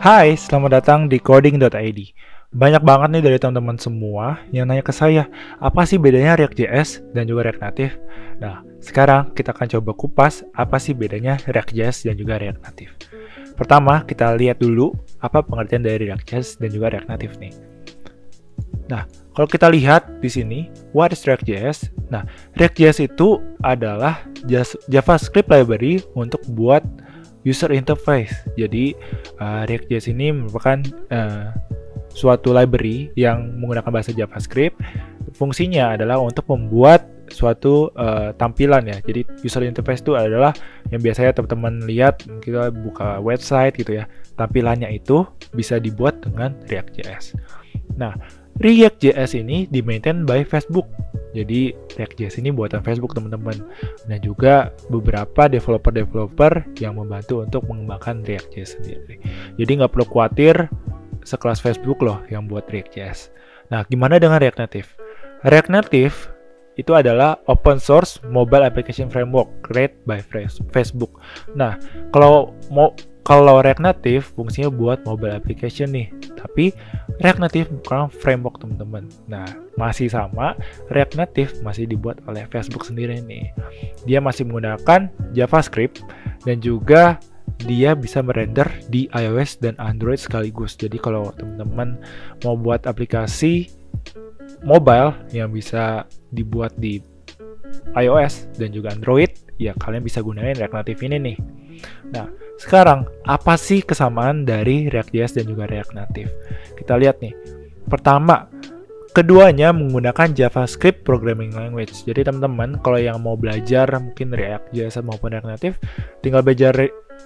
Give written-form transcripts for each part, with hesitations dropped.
Hai, selamat datang di coding.id. Banyak banget nih dari teman-teman semua yang nanya ke saya, apa sih bedanya React.js dan juga React Native? Nah, sekarang kita akan coba kupas apa sih bedanya React.js dan juga React Native. Pertama, kita lihat dulu apa pengertian dari React.js dan juga React Native nih. Nah, kalau kita lihat di sini, what is React.js? Nah, React.js itu adalah JavaScript library untuk buat user interface. Jadi React.js ini merupakan suatu library yang menggunakan bahasa JavaScript. Fungsinya adalah untuk membuat suatu tampilan ya. Jadi user interface itu adalah yang biasanya teman-teman lihat kita buka website gitu ya. Tampilannya itu bisa dibuat dengan React.js. Nah, React.js ini di-maintain by Facebook. Jadi React.js ini buatan Facebook teman-teman. Dan juga beberapa developer-developer yang membantu untuk mengembangkan React.js sendiri. Jadi nggak perlu khawatir sekelas Facebook loh yang buat React.js. Nah, gimana dengan React Native? React Native itu adalah open source mobile application framework created by Facebook. Nah, kalau React Native fungsinya buat mobile application nih, tapi React Native bukan framework teman-teman. Nah, masih sama, React Native masih dibuat oleh Facebook sendiri nih. Dia masih menggunakan JavaScript dan juga dia bisa merender di iOS dan Android sekaligus. Jadi kalau teman-teman mau buat aplikasi mobile yang bisa dibuat di iOS dan juga Android, ya kalian bisa gunain React Native ini nih. Nah, sekarang apa sih kesamaan dari React.js dan juga React Native? Kita lihat nih. Pertama, keduanya menggunakan JavaScript programming language. Jadi teman-teman kalau yang mau belajar mungkin React.js maupun React Native, tinggal belajar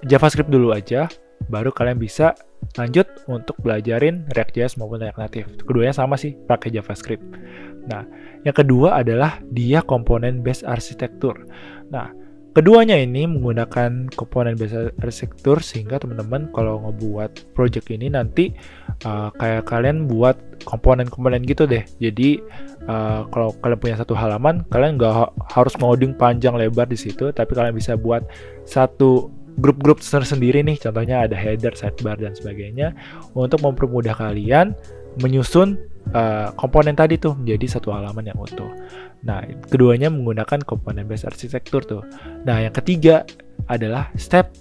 JavaScript dulu aja, baru kalian bisa lanjut untuk belajarin React.js maupun React Native. Keduanya sama sih, pakai JavaScript. Nah, yang kedua adalah dia komponen based arsitektur. Nah, keduanya ini menggunakan komponen based arsitektur sehingga teman-teman kalau ngebuat project ini nanti kayak kalian buat komponen-komponen gitu deh. Jadi kalau kalian punya satu halaman, kalian nggak harus ngoding panjang lebar di situ, tapi kalian bisa buat satu grup-grup tersendiri nih. Contohnya ada header, sidebar dan sebagainya untuk mempermudah kalian menyusun komponen tadi tuh menjadi satu halaman yang utuh. Nah, keduanya menggunakan komponen based arsitektur tuh. Nah, yang ketiga adalah state,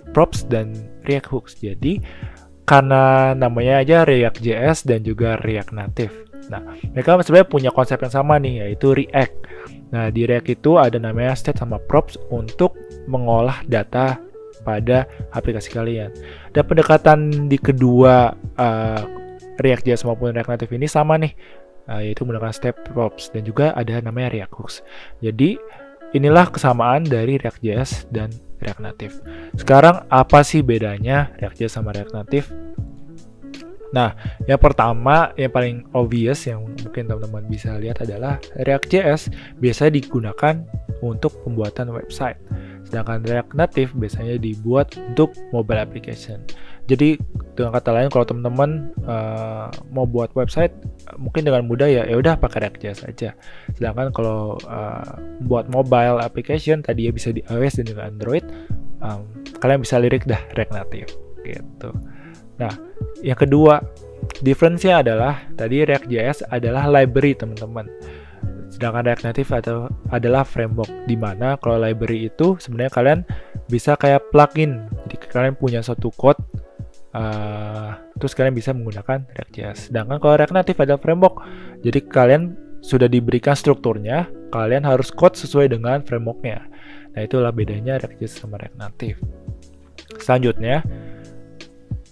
props, dan React hooks. Jadi, karena namanya aja React.js dan juga React Native. Nah, mereka sebenarnya punya konsep yang sama nih, yaitu React. Nah, di React itu ada namanya state sama props untuk mengolah data pada aplikasi kalian. Dan pendekatan di kedua React.js maupun React Native ini sama nih, yaitu menggunakan step props dan juga ada namanya React hooks. Jadi inilah kesamaan dari React.js dan React Native. Sekarang apa sih bedanya React.js sama React Native? Nah, yang pertama, yang paling obvious yang mungkin teman-teman bisa lihat adalah React.js biasanya digunakan untuk pembuatan website. Sedangkan React Native biasanya dibuat untuk mobile application. Jadi dengan kata lain kalau teman-teman mau buat website mungkin dengan mudah ya udah pakai React.js aja. Sedangkan kalau buat mobile application tadi ya bisa di iOS dan juga Android, kalian bisa lirik dah React Native gitu. Nah, yang kedua, difference-nya adalah tadi React.js adalah library teman-teman. Sedangkan React Native adalah framework, di mana kalau library itu sebenarnya kalian bisa kayak plugin. Jadi kalian punya suatu code, terus kalian bisa menggunakan React.js. Sedangkan kalau React Native adalah framework, jadi kalian sudah diberikan strukturnya, kalian harus code sesuai dengan frameworknya. Nah, itulah bedanya React.js sama React Native. Selanjutnya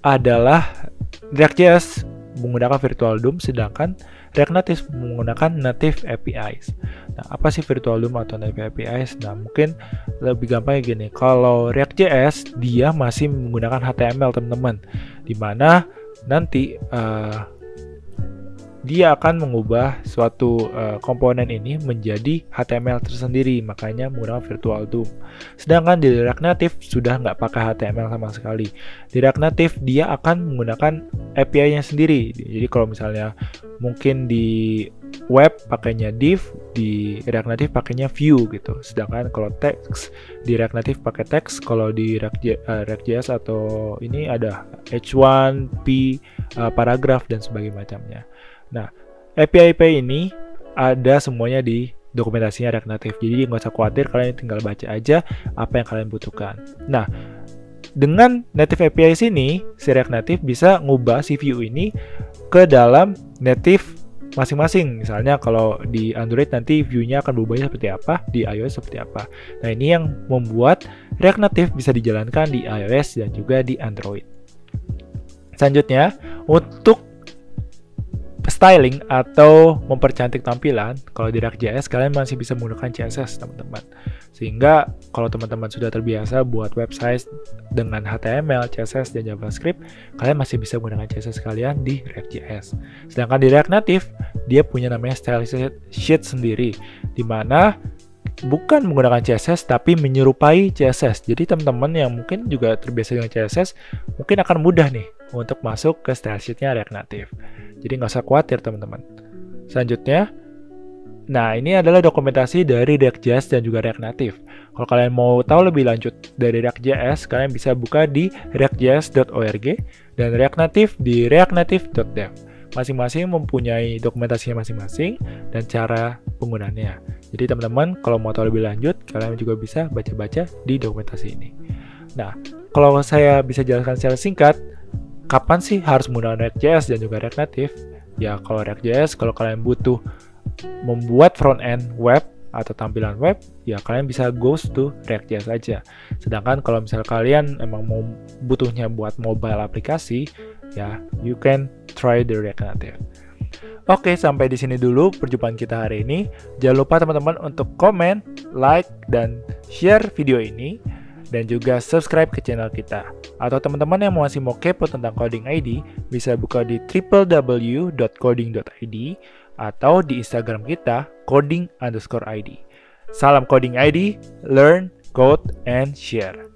adalah React.js menggunakan Virtual DOM, sedangkan React Native menggunakan Native APIs. Nah, apa sih Virtual DOM atau Native APIs? Nah, mungkin lebih gampangnya gini. Kalau React.js, dia masih menggunakan HTML, teman-teman. Dimana nanti dia akan mengubah suatu komponen ini menjadi HTML tersendiri, makanya menggunakan Virtual DOM. Sedangkan di React Native sudah nggak pakai HTML sama sekali. Di React Native dia akan menggunakan API-nya sendiri. Jadi kalau misalnya mungkin di web pakainya div, di React Native pakainya view gitu. Sedangkan kalau teks di React Native pakai teks, kalau di React.js atau ini ada H1, P, paragraf dan sebagainya macamnya. Nah, API ini ada semuanya di dokumentasinya React Native. Jadi nggak usah khawatir, kalian tinggal baca aja apa yang kalian butuhkan. Nah, dengan native API sini, si React Native bisa ngubah si view ini ke dalam native masing-masing. Misalnya kalau di Android nanti view-nya akan berubahnya seperti apa, di iOS seperti apa. Nah, ini yang membuat React Native bisa dijalankan di iOS dan juga di Android. Selanjutnya, untuk styling atau mempercantik tampilan, kalau di React.js kalian masih bisa menggunakan CSS, teman-teman. Sehingga kalau teman-teman sudah terbiasa buat website dengan HTML, CSS, dan JavaScript, kalian masih bisa menggunakan CSS kalian di React.js. Sedangkan di React Native, dia punya namanya style sheet sendiri, di mana bukan menggunakan CSS tapi menyerupai CSS. Jadi teman-teman yang mungkin juga terbiasa dengan CSS mungkin akan mudah nih untuk masuk ke style sheet-nya React Native. Jadi nggak usah khawatir teman-teman. Selanjutnya, nah ini adalah dokumentasi dari React.js dan juga React Native. Kalau kalian mau tahu lebih lanjut dari React.js, kalian bisa buka di reactjs.org dan React Native di reactnative.dev. Masing-masing mempunyai dokumentasinya masing-masing dan cara penggunaannya. Jadi teman-teman kalau mau tahu lebih lanjut, kalian juga bisa baca-baca di dokumentasi ini. Nah, kalau saya bisa jelaskan secara singkat, kapan sih harus menggunakan React.js dan juga React Native? Ya, kalau React.js, kalau kalian butuh membuat front-end web atau tampilan web, ya kalian bisa go to React.js aja. Sedangkan kalau misalnya kalian emang mau butuhnya buat mobile aplikasi, ya you can try the React Native. Oke, sampai di sini dulu perjumpaan kita hari ini. Jangan lupa teman-teman untuk komen, like, dan share video ini. Dan juga subscribe ke channel kita. Atau teman-teman yang masih mau kepo tentang Coding ID, bisa buka di www.coding.id atau di Instagram kita, coding_id. Salam Coding ID, learn, code, and share.